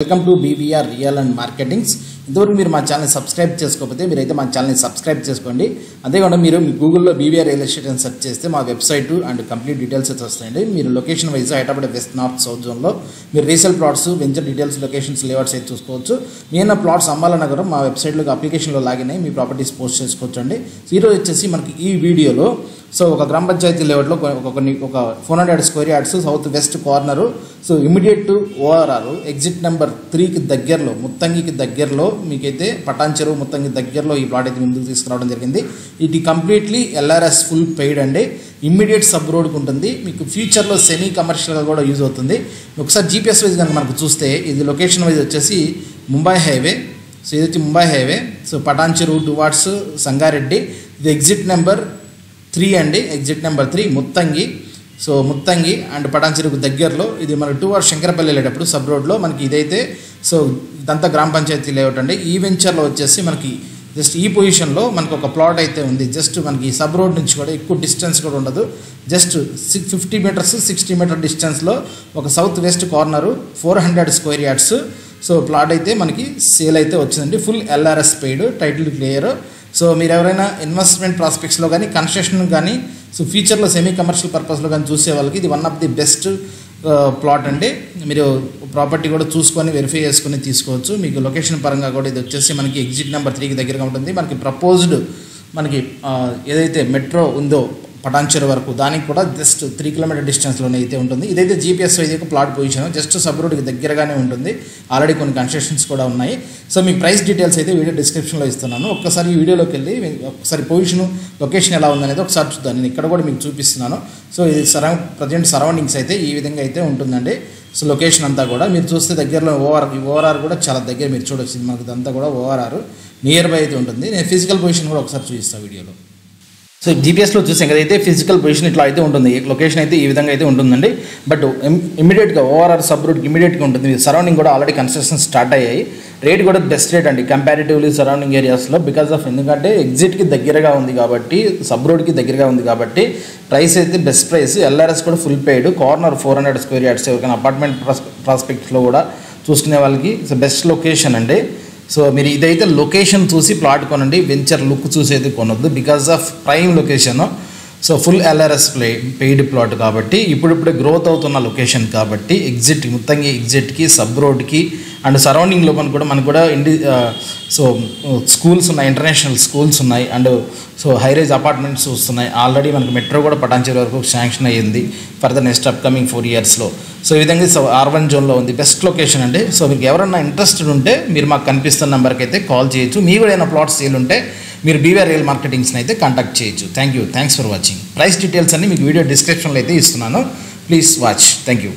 Welcome to BVR real and marketings. ఇంతవరకు మీరు మా ఛానల్ సబ్స్క్రైబ్ చేసుకోకపోతే మీరైతే మా ఛానల్ని సబ్స్క్రైబ్ చేసుకోండి. అంతేకాకుండా మీరు గూగుల్లో BVR రియల్ ఎస్టేట్ అని సెర్చ్ చేస్తే మా వెబ్సైట్ అండ్ కంప్లీట్ డీటెయిల్స్ అయితే వస్తాయండి. మీరు location wise Hyderabad west north south జోన్లో మీరు resale plots venture details locations layouts అయితే చూసుకోవచ్చు. మీ ప్లాట్స్ అంబాలనగరం మా వెబ్సైట్లోకి అప్లికేషన్లో లాగిన్ అయ్యి మీ ప్రాపర్టీస్ పోస్ట్ చేసుకోవచ్చు అండి. ఈరోజు వచ్చేసి మనకి ఈ వీడియోలో ఒక గ్రామ పంచాయతీ లేఅవుట్లో ఒక 400 square yards south west corner. Immediate to ORR exit number 3కి దగ్గరలో ముత్తంగికి దగ్గరలో మీకైతే పటాన్ చెరువు ముత్తంగి దగ్గరలో ఈ ప్లాట్ అయితే ముందుకు తీసుకురావడం జరిగింది. ఇది కంప్లీట్లీ LRS ఫుల్ పెయిడ్ అండి. ఇమ్మీడియట్ సబ్ రోడ్కి ఉంటుంది. మీకు ఫ్యూచర్లో సెమీ కమర్షియల్గా కూడా యూజ్ అవుతుంది. ఒకసారి GPS వైజ్ కనుక మనకు చూస్తే ఇది లొకేషన్ వైజ్ వచ్చేసి ముంబై హైవే. ఇది వచ్చి ముంబై హైవే. పటాన్ చెరువు టువార్డ్స్ సంగారెడ్డి. ఇది ఎగ్జిట్ నెంబర్ 3 అండి. Exit number 3 Muthangi. Muthangi and పటాన్ చెరువుకు దగ్గరలో ఇది మనకు టువార్డ్స్ శంకరపల్లి వెళ్ళేటప్పుడు సబ్ రోడ్లో మనకి ఇదైతే ఇదంతా గ్రామ పంచాయతీ లేఅవుట్ అండి. ఈ వెంచర్లో వచ్చేసి మనకి జస్ట్ ఈ పొజిషన్లో మనకు ఒక ప్లాట్ అయితే ఉంది. జస్ట్ మనకి సబ్ రోడ్ నుంచి కూడా ఎక్కువ డిస్టెన్స్ కూడా ఉండదు. జస్ట్ 50 మీటర్స్ 60 మీటర్ డిస్టెన్స్లో ఒక south west corner 400 square yards. Plot అయితే మనకి సేల్ అయితే వచ్చిందండి. Full LRS paid, title clear. మీరు ఎవరైనా ఇన్వెస్ట్మెంట్ ప్రాస్పెక్ట్స్లో కానీ కన్స్ట్రక్షన్ కానీ ఫ్యూచర్లో సెమీ కమర్షియల్ పర్పస్లో కానీ చూసే వాళ్ళకి ఇది one of the best plot అండి. మీరు ప్రాపర్టీ కూడా చూసుకొని వెరిఫై చేసుకొని తీసుకోవచ్చు. మీకు లొకేషన్ పరంగా కూడా ఇది వచ్చేసి మనకి ఎగ్జిట్ నెంబర్ 3కి దగ్గరగా ఉంటుంది. మనకి ప్రపోజ్డ్ మనకి ఏదైతే మెట్రో ఉందో పటాన్ చెరువు వరకు దానికి కూడా జస్ట్ 3 కిలోమీటర్ డిస్టెన్స్లోనే అయితే ఉంటుంది. ఇదైతే GPS wise plot position just sub రోడ్కి దగ్గరగానే ఉంటుంది. ఆల్రెడీ కొన్ని కన్స్ట్రక్షన్స్ కూడా ఉన్నాయి. మీకు ప్రైస్ డీటెయిల్స్ అయితే వీడియో డిస్క్రిప్షన్లో ఇస్తున్నాను. ఒక్కసారి ఈ వీడియోలోకి వెళ్ళి ఒకసారి పొజిషన్ లొకేషన్ ఎలా ఉందనేది ఒకసారి చూద్దాం. నేను ఇక్కడ కూడా మీకు చూపిస్తున్నాను. ఇది ప్రజెంట్ సరౌండింగ్స్ అయితే ఈ విధంగా అయితే ఉంటుందండి. లొకేషన్ అంతా కూడా మీరు చూస్తే దగ్గరలో ORR కూడా చాలా దగ్గర మీరు చూడొచ్చు. మనకి ఇదంతా కూడా ORR నియర్ బై అయితే ఉంటుంది. నేను ఫిజికల్ పొజిషన్ కూడా ఒకసారి చూపిస్తాను వీడియోలో. GPSలో చూసాం కదైతే ఫిజికల్ పొజిషన్ ఇట్లా అయితే ఉంటుంది. లొకేషన్ అయితే ఈ విధంగా అయితే ఉంటుందండి. బట్ ఇమీడియట్గా ORR సబ్ రోడ్కి ఇమీడియట్గా ఉంటుంది. సరౌండింగ్ కూడా ఆల్రెడీ కన్స్ట్రక్షన్ స్టార్ట్ అయ్యాయి. రేట్ కూడా బెస్ట్ రేట్ అండి కంపారిటివ్లీ సరౌండింగ్ ఏరియాస్లో. బికాస్ ఆఫ్ ఎందుకంటే ఎగ్జిట్కి దగ్గరగా ఉంది కాబట్టి, సబ్ రోడ్కి దగ్గరగా ఉంది కాబట్టి ప్రైస్ అయితే బెస్ట్ ప్రైస్. LRS కూడా full paid. Corner 400 square yards. ఎవరికైనా అపార్ట్మెంట్ ప్రాస్పెక్ట్స్లో కూడా చూసుకునే వాళ్ళకి బెస్ట్ లొకేషన్ అండి. మీరు ఇదైతే లొకేషన్ చూసి ప్లాట్ కొనండి. వెంచర్ లుక్ చూసేది కొనొద్దు. Because of prime location. Full LRS paid plot కాబట్టి ఇప్పుడిప్పుడే గ్రోత్ అవుతున్న లొకేషన్ కాబట్టి ముత్తంగి ఎగ్జిట్కి సబ్ రోడ్కి అండ్ సరౌండింగ్లో మనకు కూడా స్కూల్స్ ఉన్నాయి, ఇంటర్నేషనల్ స్కూల్స్ ఉన్నాయి అండ్ హైరేజ్ అపార్ట్మెంట్స్ వస్తున్నాయి. ఆల్రెడీ మనకు మెట్రో కూడా పటాన్ చెరువు వరకు శాంక్షన్ అయ్యింది ఫర్ ద నెక్స్ట్ అప్కమింగ్ 4 ఇయర్స్లో. ఈ విధంగా R1 జోన్లో ఉంది. బెస్ట్ లొకేషన్ అండి. మీకు ఎవరన్నా ఇంట్రెస్టెడ్ ఉంటే మీరు మాకు కనిపిస్తున్న నెంబర్కి అయితే కాల్ చేయొచ్చు. మీ కూడా ఏమైనా ప్లాట్స్ సేల్ ఉంటే మీరు BVR రియల్ మార్కెటింగ్స్ని అయితే కాంటాక్ట్ చేయొచ్చు. Thanks for watching. Price details అన్ని మీకు వీడియో డిస్క్రిప్షన్లో అయితే ఇస్తున్నాను. Please watch. Thank you.